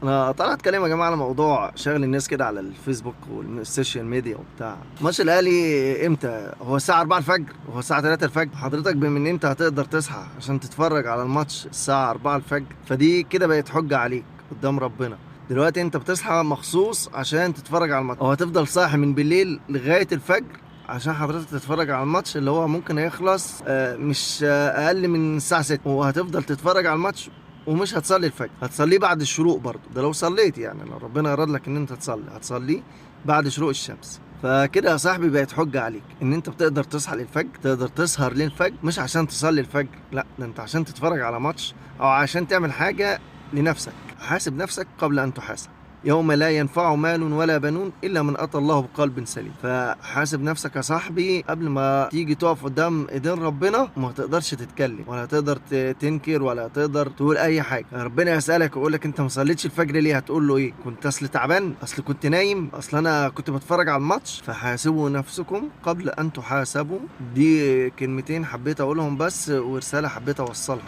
انا طلعت اتكلم يا جماعه على موضوع شغل الناس كده على الفيسبوك والسوشيال ميديا وبتاع. ماتش الاهلي امتى؟ هو الساعه 4 الفجر؟ هو الساعه 3 الفجر؟ حضرتك من امتى هتقدر تصحى عشان تتفرج على الماتش الساعه 4 الفجر؟ فدي كده بقت حجه عليك قدام ربنا. دلوقتي انت بتصحى مخصوص عشان تتفرج على الماتش، او هتفضل صاحي من بالليل لغايه الفجر عشان حضرتك تتفرج على الماتش اللي هو ممكن يخلص مش اقل من الساعه 6، وهتفضل تتفرج على الماتش ومش هتصلي الفجر. هتصليه بعد الشروق برضه، ده لو صليت يعني، لو ربنا اراد لك ان انت تصلي هتصليه بعد شروق الشمس. فكده يا صاحبي بقت حجة عليك ان انت بتقدر تصحى للفجر، تقدر تسهر للفجر، مش عشان تصلي الفجر، لا ده انت عشان تتفرج على ماتش او عشان تعمل حاجة لنفسك. حاسب نفسك قبل ان تحاسب. يوم لا ينفع مال ولا بنون الا من اتى الله بقلب سليم. فحاسب نفسك يا صاحبي قبل ما تيجي تقف قدام ايدين ربنا، وما تقدرش تتكلم ولا تقدر تنكر ولا تقدر تقول اي حاجه. ربنا يسالك ويقول لك انت ما صليتش الفجر ليه، هتقول له ايه؟ كنت اصل تعبان، اصل كنت نايم، اصل انا كنت بتفرج على الماتش. فحاسبوا نفسكم قبل ان تحاسبوا. دي كلمتين حبيت اقولهم بس، ورساله حبيت اوصلها.